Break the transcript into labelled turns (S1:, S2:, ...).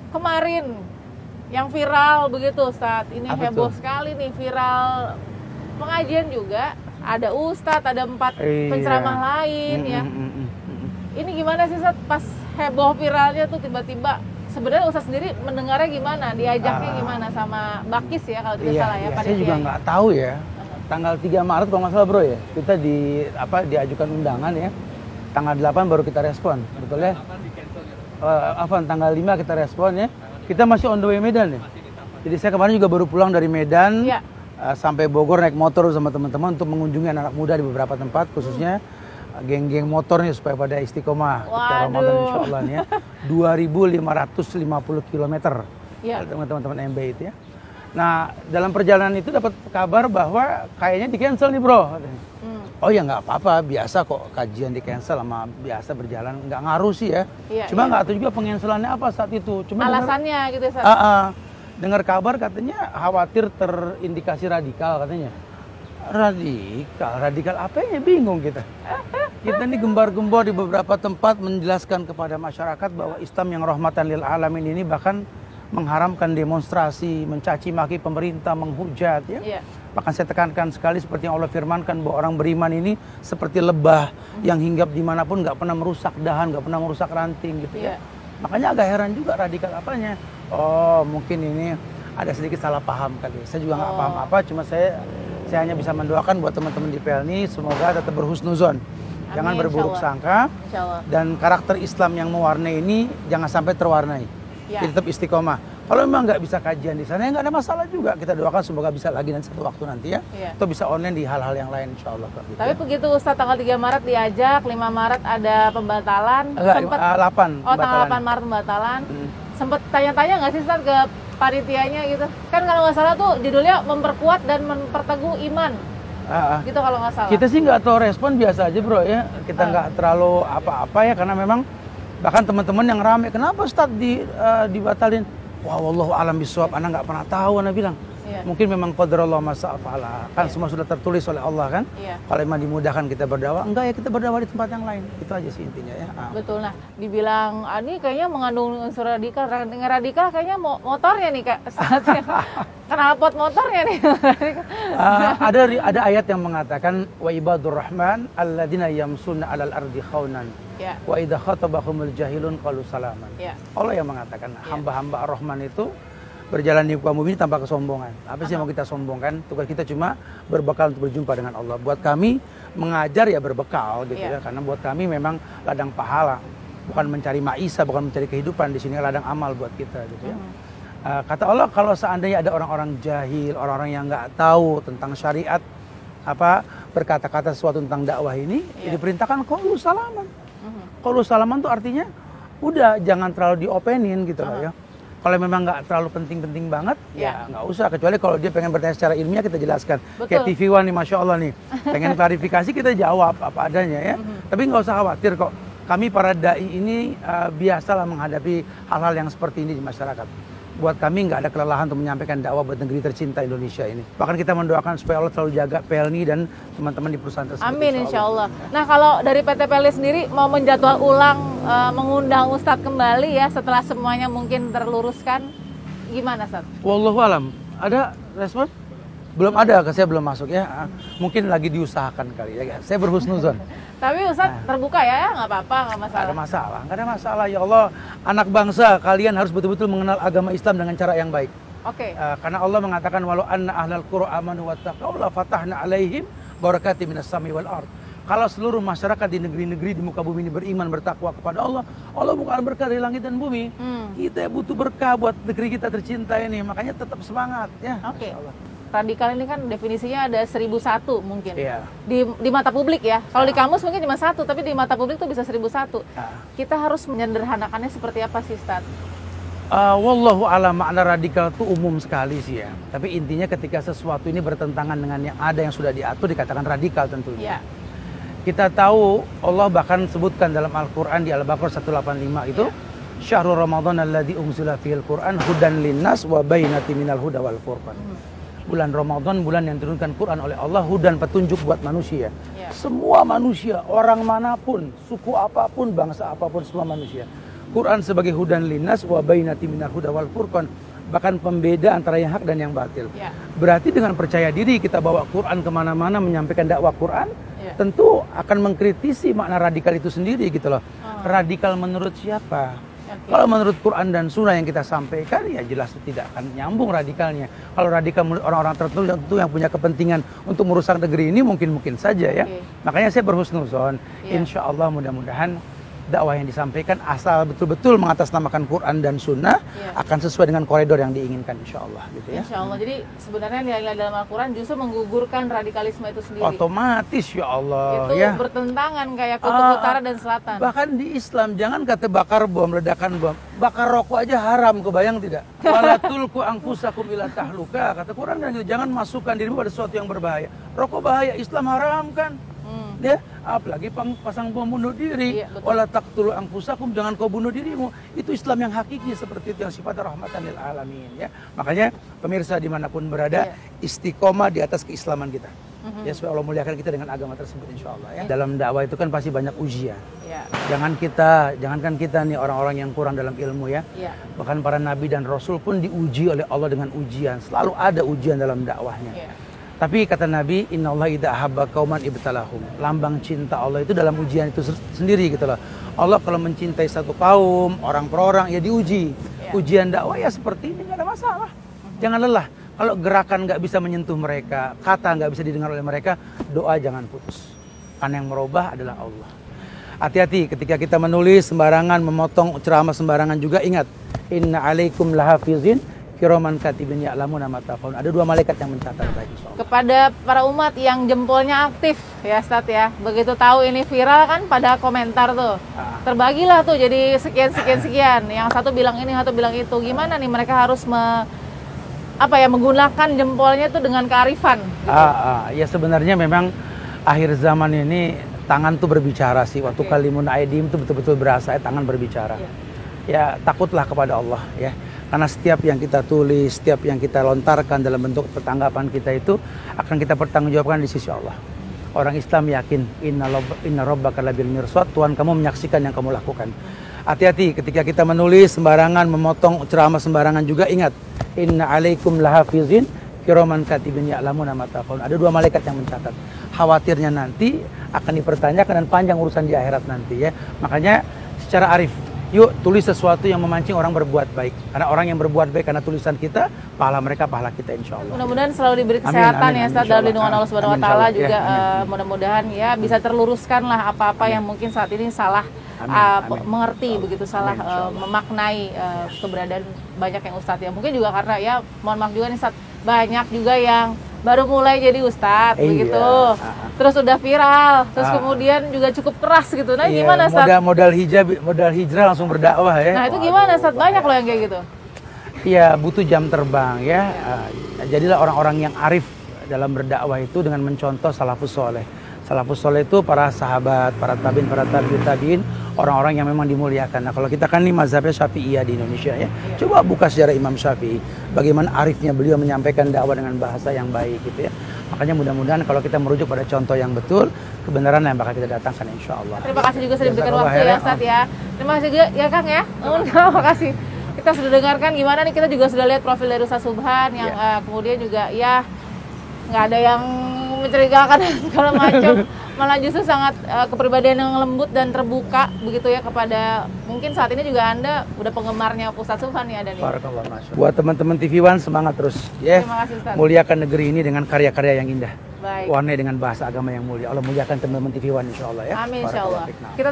S1: kemarin yang viral begitu Ustadz, ini
S2: Apa
S1: heboh
S2: tuh?
S1: sekali nih, viral pengajian juga, ada Ustadz, ada 4 penceramah lain ya. Ini gimana sih Ustadz, pas heboh viralnya tuh tiba-tiba, sebenarnya Ustadz sendiri mendengarnya gimana, diajaknya gimana sama Bakis ya kalau tidak salah ya,
S2: saya juga nggak tahu ya. Tanggal 3 Maret kalau nggak salah bro ya, kita diajukan undangan ya. Tanggal 8 baru kita respon, betul ya? Tanggal 5 kita respon ya. Kita masih on the way Medan ya. Jadi saya kemarin juga baru pulang dari Medan sampai Bogor naik motor sama teman-teman untuk mengunjungi anak-anak muda di beberapa tempat, khususnya geng-geng motor nih supaya pada istiqomah ketika Ramadan insya Allah nih ya. 2.550 km teman-teman MB itu ya. Nah dalam perjalanan itu dapat kabar bahwa kayaknya di cancel nih bro. Oh ya nggak apa-apa, biasa kok kajian di cancel sama biasa berjalan, nggak ngaruh sih ya. Cuma nggak tahu juga pengencelannya apa saat itu. Cuma
S1: alasannya gitu ya.
S2: Dengar kabar katanya khawatir terindikasi radikal katanya. Radikal apanya, bingung kita. Kita ini gembar-gembor di beberapa tempat menjelaskan kepada masyarakat bahwa Islam yang rahmatan lil alamin ini bahkan mengharamkan demonstrasi, mencaci maki pemerintah, menghujat ya. Bahkan saya tekankan sekali seperti yang Allah firmankan bahwa orang beriman ini seperti lebah yang hinggap dimanapun, nggak pernah merusak dahan, nggak pernah merusak ranting gitu ya. Makanya agak heran juga radikal apanya. Oh mungkin ini ada sedikit salah paham kali. Saya juga nggak paham apa, cuma saya hanya bisa mendoakan buat teman-teman di PLNI semoga tetap berhusnuzon. Jangan berburuk sangka dan karakter Islam yang mewarnai ini jangan sampai terwarnai. Jadi tetap istiqomah. Kalau memang nggak bisa kajian di sana, ya nggak ada masalah juga. Kita doakan semoga bisa lagi dan satu waktu nanti ya. Atau bisa online di hal-hal yang lain insya Allah.
S1: Tapi begitu Ustadz tanggal 3 Maret diajak, 5 Maret ada pembatalan.
S2: Enggak, 8.
S1: Oh tanggal 8 Maret pembatalan. Sempet tanya-tanya nggak sih Ustadz ke panitianya gitu? Kan kalau nggak salah tuh judulnya memperkuat dan memperteguh iman. Gitu kalau nggak salah.
S2: Kita sih nggak tahu respon, biasa aja bro ya. Kita nggak terlalu apa-apa ya, karena memang bahkan teman-teman yang rame, kenapa Ustadz dibatalin? Wah, wallahu alam bisawab, anak nggak pernah tahu, anak bilang. Mungkin memang qadarullah ma syaa fa'ala. Kan semua sudah tertulis oleh Allah kan. Kalau memang dimudahkan kita berdakwah, enggak ya kita berdakwah di tempat yang lain. Itu aja sih intinya ya.
S1: Betul. Nah, dibilang ini kayaknya mengandung unsur radikal. Radikal kayaknya motornya nih Kak. Knalpot motornya nih.
S2: Ada ayat yang mengatakan wa ibadur rahman alladzina yamsuna 'alal ardi khaunan. Wa idza khatabahumul jahilun qalu salaman. Allah yang mengatakan hamba-hamba Ar-Rahman itu berjalan di muka bumi tanpa kesombongan. Apa sih yang mau kita sombongkan? Tugas kita cuma berbekal untuk berjumpa dengan Allah. Buat kami mengajar ya berbekal gitu ya, karena buat kami memang ladang pahala, bukan mencari maisha, bukan mencari kehidupan. Di sini ladang amal buat kita gitu ya. Kata Allah, kalau seandainya ada orang-orang jahil, orang-orang yang nggak tahu tentang syariat, berkata-kata sesuatu tentang dakwah ini, diperintahkan qaulu salaman. Qaulu salaman tuh artinya udah jangan terlalu diopenin gitu lah ya. Kalau memang nggak terlalu penting-penting banget, ya nggak usah. Kecuali kalau dia pengen bertanya secara ilmiah, kita jelaskan. Kayak TV One nih, Masya Allah nih. Pengen klarifikasi, kita jawab apa adanya ya. Tapi nggak usah khawatir kok. Kami para da'i ini biasalah menghadapi hal-hal yang seperti ini di masyarakat. Buat kami nggak ada kelelahan untuk menyampaikan dakwah buat negeri tercinta Indonesia ini. Bahkan kita mendoakan supaya Allah selalu jaga PLNI dan teman-teman di perusahaan tersebut.
S1: Amin insya Allah. Nah kalau dari PT PLNI sendiri mau menjadwal ulang, mengundang Ustadz kembali ya setelah semuanya mungkin terluruskan, gimana Ustadz?
S2: Wallahu alam. Ada respon? Belum ada, saya belum masuk ya. Mungkin lagi diusahakan kali ya. Saya berhusnuzon.
S1: Tapi Ustadz terbuka ya, nggak apa-apa, nggak masalah.
S2: Nggak ada masalah. Ya Allah, anak bangsa, kalian harus betul-betul mengenal agama Islam dengan cara yang baik. Karena Allah mengatakan walau anna ahlal qura amanu wattaqau la fatahna alaihim barakatim minas sami wal ard. Kalau seluruh masyarakat di negeri-negeri di muka bumi ini beriman, bertakwa kepada Allah, Allah bukan berkah dari langit dan bumi. Kita butuh berkah buat negeri kita tercinta ini, makanya tetap semangat ya. Radikal
S1: ini kan definisinya ada 1001 mungkin di mata publik ya. Kalau di kamus mungkin cuma 1, tapi di mata publik tuh bisa 1001. Kita harus menyederhanakannya seperti apa sih Ustaz?
S2: Wallahu a'lam, makna radikal itu umum sekali sih ya. Tapi intinya ketika sesuatu ini bertentangan dengan yang ada yang sudah diatur dikatakan radikal tentunya. Kita tahu Allah bahkan sebutkan dalam Al-Quran di Al-Baqarah 185 itu Syahrul Ramadan alladzi unzila fihil Qur'an hudan linnas wa bayyinatin minal huda wal furqan. Bulan Ramadan, bulan yang diturunkan Quran oleh Allah, hudan petunjuk buat manusia. Semua manusia, orang manapun, suku apapun, bangsa apapun, semua manusia. Quran sebagai hudan linnas wa bainatin minal huda wal furqan, bahkan pembeda antara yang hak dan yang batil. Berarti dengan percaya diri kita bawa Quran kemana-mana menyampaikan dakwah Quran, tentu akan mengkritisi makna radikal itu sendiri gitu loh. Radikal menurut siapa? Kalau menurut Quran dan Sunnah yang kita sampaikan, ya jelas tidak akan nyambung radikalnya. Kalau radikal menurut orang-orang tertentu yang punya kepentingan untuk merusak negeri ini, mungkin saja ya. Makanya saya berhusnuzon, insya Allah mudah-mudahan dakwah yang disampaikan asal betul-betul mengatasnamakan Quran dan Sunnah akan sesuai dengan koridor yang diinginkan, insya Allah gitu ya.
S1: Insya Allah. Jadi sebenarnya nilai dalam Al-Quran justru menggugurkan radikalisme itu sendiri.
S2: Otomatis ya Allah.
S1: Itu bertentangan kayak kutub utara dan selatan. Bahkan
S2: di Islam jangan kata bakar bom, ledakan bom, bakar rokok aja haram, kebayang tidak? Wala tulqu anfusakum ila tahluka, kata Quran kan gitu. Jangan masukkan dirimu pada sesuatu yang berbahaya. Rokok bahaya, Islam haramkan. Ya, apalagi pasang bom bunuh diri. Wala taqtulu anfusakum, jangan kau bunuh dirimu. Itu Islam yang hakiki, seperti itu, yang sifatnya rahmatan lil alamin ya. Makanya pemirsa dimanapun berada, istiqomah di atas keislaman kita. Ya, supaya Allah muliakan kita dengan agama tersebut, insya Allah ya. Dalam dakwah itu kan pasti banyak ujian. Jangankan kita nih orang-orang yang kurang dalam ilmu ya. Bahkan para nabi dan rasul pun diuji oleh Allah dengan ujian. Selalu ada ujian dalam dakwahnya. Tapi kata Nabi, innallaha idza ahabba qauman ibtalahum. Lambang cinta Allah itu dalam ujian itu sendiri gitu loh. Allah kalau mencintai satu kaum, orang per orang, ya diuji. Ujian dakwah ya seperti ini, nggak ada masalah. Jangan lelah. Kalau gerakan nggak bisa menyentuh mereka, kata nggak bisa didengar oleh mereka, doa jangan putus. Karena yang merubah adalah Allah. Hati-hati ketika kita menulis sembarangan, memotong ceramah sembarangan juga, ingat, inna alaikum lahafizin kiraman katibin ya'lamuna ma taf'alun. Ada 2 malaikat yang mencatat tadi.
S1: Kepada para umat yang jempolnya aktif ya Ustaz ya. Begitu tahu ini viral kan pada komentar tuh. Terbagilah tuh jadi sekian. Yang satu bilang ini, satu bilang itu. Gimana nih mereka harus menggunakan jempolnya tuh dengan kearifan gitu.
S2: Ya sebenarnya memang akhir zaman ini tangan tuh berbicara sih. Waktu kalimun aidim tuh betul-betul berasa tangan berbicara. Ya takutlah kepada Allah ya. Karena setiap yang kita tulis, setiap yang kita lontarkan dalam bentuk pertanggapan kita itu akan kita pertanggungjawabkan di sisi Allah. Orang Islam yakin inna rabbaka labil mirsad, Tuhan kamu menyaksikan yang kamu lakukan. Hati-hati ketika kita menulis sembarangan, memotong ceramah sembarangan juga, ingat, inna alaikum lahafizin kiraman katibin ya'lamuna ma taf'alun. Ada 2 malaikat yang mencatat. Khawatirnya nanti akan dipertanyakan dan panjang urusan di akhirat nanti ya. Makanya secara arif, yuk tulis sesuatu yang memancing orang berbuat baik. Karena orang yang berbuat baik karena tulisan kita, pahala mereka, pahala kita, insya Allah.
S1: Mudah-mudahan selalu diberi kesehatan ya Ustaz, dalam lindungan Allah Subhanahu Wa Taala juga. Mudah-mudahan ya bisa terluruskan lah apa-apa yang mungkin saat ini salah mengerti begitu, salah memaknai keberadaan banyak yang Ustadz ya. Mungkin juga karena ya mohon maaf juga nih Ustadz, banyak juga yang baru mulai jadi Ustadz begitu. Terus udah viral, terus kemudian juga cukup keras gitu. Nah gimana Ustadz?
S2: Modal hijrah langsung berdakwah ya.
S1: Nah itu gimana Ustadz? Banyak loh yang kayak gitu.
S2: Iya, butuh jam terbang ya. Jadilah orang-orang yang arif dalam berdakwah itu dengan mencontoh salafus soleh. Salafus soleh itu para sahabat, para tabi'in, orang-orang yang memang dimuliakan. Nah kalau kita kan ini mazhabnya Syafi'iyah di Indonesia ya. Coba buka sejarah Imam Syafi'i. Bagaimana arifnya beliau menyampaikan dakwah dengan bahasa yang baik gitu ya. Makanya mudah-mudahan kalau kita merujuk pada contoh yang betul, kebenaran yang bakal kita datangkan insya Allah.
S1: Terima kasih juga sudah diberikan waktu ya Ustadz ya. Terima kasih juga ya Kang ya. Terima kasih. Kita sudah dengarkan gimana nih, kita juga sudah lihat profil dari Ustadz Subhan yang kemudian juga ya nggak ada yang mencurigakan segala macam, malah justru sangat kepribadian yang lembut dan terbuka begitu ya kepada, mungkin saat ini juga Anda udah penggemarnya Ustadz Subhan ya Dani.
S2: Buat teman-teman TV One semangat terus ya.
S1: Terima kasih Ustadz.
S2: Muliakan negeri ini dengan karya-karya yang indah.
S1: Baik.
S2: Warnai dengan bahasa agama yang mulia. Allah muliakan teman-teman TV One insya Allah ya.
S1: Amin insya Allah. Kita